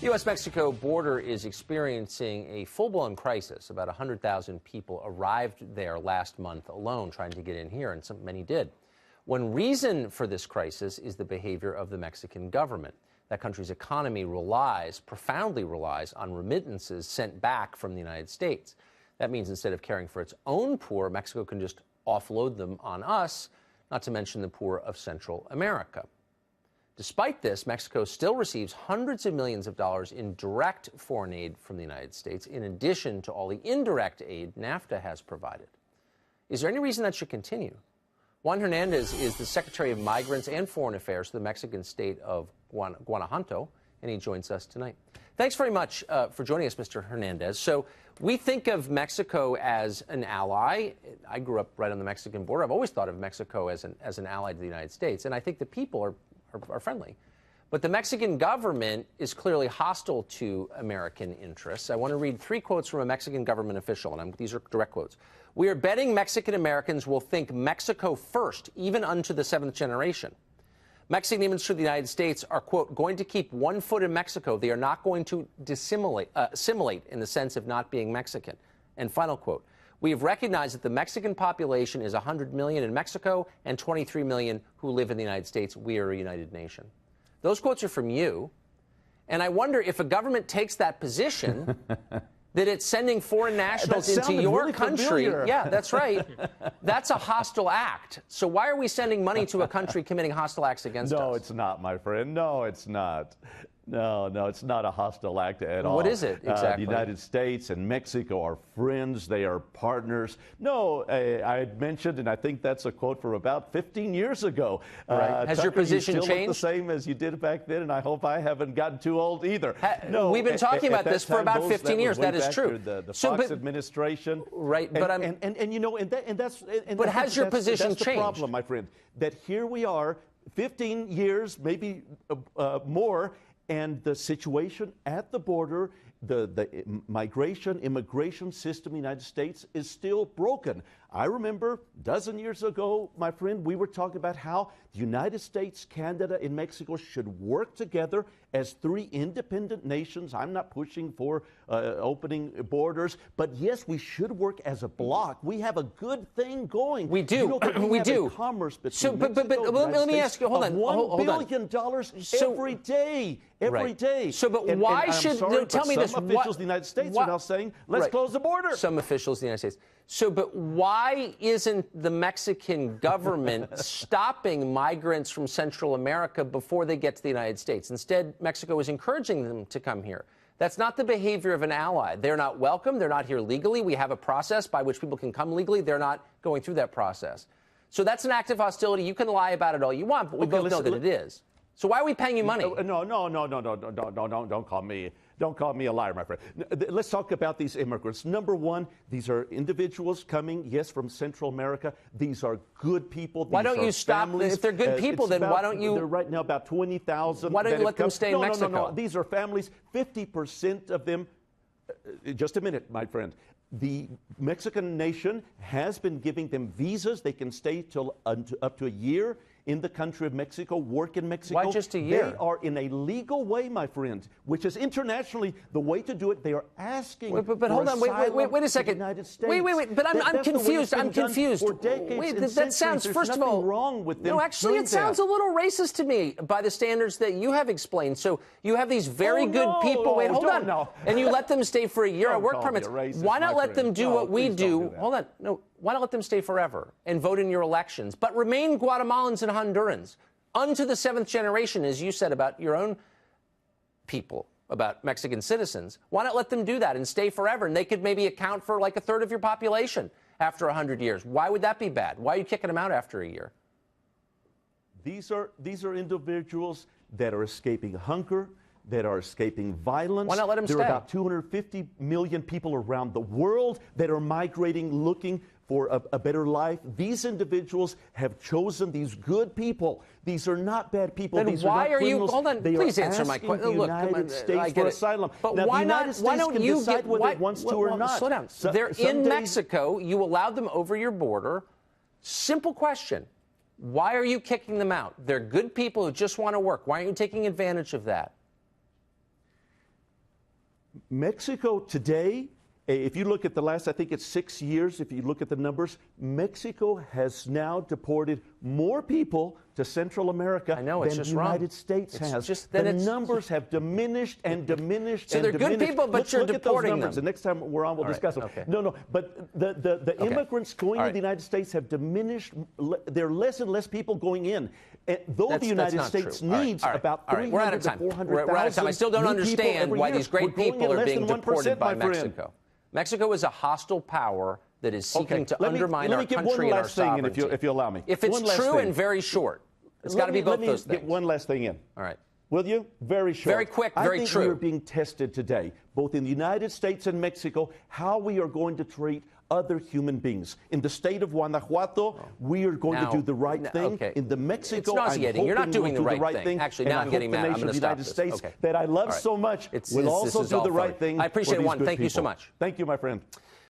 The U.S.-Mexico border is experiencing a full-blown crisis. About 100,000 people arrived there last month alone trying to get in here, and many did. One reason for this crisis is the behavior of the Mexican government. That country's economy profoundly relies on remittances sent back from the United States. That means instead of caring for its own poor, Mexico can just offload them on us, not to mention the poor of Central America. Despite this, Mexico still receives hundreds of millions of dollars in direct foreign aid from the United States, in addition to all the indirect aid NAFTA has provided. Is there any reason that should continue? Juan Hernandez is the Secretary of Migrants and Foreign Affairs for the Mexican state of Guanajuato, and he joins us tonight. Thanks very much for joining us, Mr. Hernandez. So we think of Mexico as an ally. I grew up right on the Mexican border. I've always thought of Mexico as an ally to the United States, and I think the people are friendly. But the Mexican government is clearly hostile to American interests. I want to read 3 quotes from a Mexican government official, and these are direct quotes. "We are betting Mexican Americans will think Mexico first, even unto the 7th generation. Mexican immigrants to the United States are, quote, going to keep one foot in Mexico. They are not going to assimilate in the sense of not being Mexican." And final quote, "We have recognized that the Mexican population is 100 million in Mexico and 23 million who live in the United States. We are a united nation." Those quotes are from you. And I wonder if a government takes that position, that it's sending foreign nationals into your really country. Familiar. Yeah, that's right. That's a hostile act. So why are we sending money to a country committing hostile acts against us? No, it's not, my friend. No, it's not. No, it's not a hostile act at all. What is it exactly? The United States and Mexico are friends. They are partners. No, I had mentioned, and I think that's a quote from about 15 years ago. Right. Has Tucker, your position you still changed? look the same as you did back then, and I hope I haven't gotten too old either. No, we've been talking about this for about 15 years. That is true. The Fox administration. Right, but but has your position changed? That's the problem, my friend. That here we are, 15 years, maybe more. And the situation at the border, the immigration system in the United States is still broken. I remember a dozen years ago, my friend, we were talking about how the United States, Canada, and Mexico should work together as 3 independent nations. I'm not pushing for opening borders, but yes, we should work as a bloc. We have a good thing going. We do. We do. Commerce between Mexico and let me ask you. Hold on. $1 billion every day. Every day. So, but why should tell me this? Some officials in the United States are now saying, "Let's close the border." Some officials in the United States. So, but why isn't the Mexican government stopping migrants from Central America before they get to the United States? Instead, Mexico is encouraging them to come here. That's not the behavior of an ally. They're not welcome. They're not here legally. We have a process by which people can come legally. They're not going through that process. So that's an act of hostility. You can lie about it all you want, but we both know that it is. So why are we paying you money? No, don't call me a liar, my friend. Let's talk about these immigrants. Number one, these are individuals coming, yes, from Central America. These are good people. Why don't you stop? If they're good people, then why don't you? They're right now about 20,000. Why don't you let them stay in Mexico? No. These are families. 50% of them. Just a minute, my friend. The Mexican nation has been giving them visas. They can stay till up to a year in the country of Mexico, work in Mexico. Why just a year? They are in a legal way, my friend, which is internationally the way to do it. They are asking. But hold on, wait a second. United States. Wait. But I'm confused. I'm confused. For decades wait, and that sounds. There's first of all, wrong with them. No, actually, it sounds a little racist to me by the standards that you have explained. So you have these very good people. Wait, hold on. No. And you let them stay for a year on work permits. Why not let them do what we do? Hold on. No. Why not let them stay forever and vote in your elections, but remain Guatemalans and Hondurans unto the 7th generation, as you said about your own people, about Mexican citizens? Why not let them do that and stay forever? And they could maybe account for like a third of your population after 100 years. Why would that be bad? Why are you kicking them out after a year? These are individuals that are escaping hunger, that are escaping violence. Why not let them stay? There are about 250 million people around the world that are migrating, looking for a better life. These individuals have chosen these good people. These are not bad people. Then these why are not criminals. Hold on, they please are answer my question. Look, Look, United States for asylum. But now, why the not? United States Why don't can you decide get? whether it wants to or not? Slow down. They're in Mexico. You allowed them over your border. Simple question. Why are you kicking them out? They're good people who just want to work. Why aren't you taking advantage of that? Mexico today, if you look at the last, I think it's 6 years, if you look at the numbers, Mexico has now deported more people to Central America than the United States has. The numbers have diminished and diminished so and they're diminished. good people, but you're deporting them. The next time we're on, we'll discuss them. Okay. No, but the immigrants going to the United States have diminished. There are less and less people going in. Though the United States needs about 300 to 400,000 We're out of time. I still don't understand why these great people are being deported by Mexico. Mexico is a hostile power that is seeking to undermine our country and our sovereignty. Let me get one last thing in, if you allow me. If it's true and very short, it's got to be both those things. Let me get one last thing in. All right. Will you? Very short. Very quick, very I think true. we're being tested today, both in the United States and Mexico, how we are going to treat other human beings. In the state of Guanajuato, we are going to do the right thing. Okay. In the Mexico, it's nauseating. You're not doing the right thing. Actually, now I'm getting mad. I'm going to stop this. The United States that I love so much will also do the right thing. I appreciate it, Juan. Thank you so much. Thank you, my friend.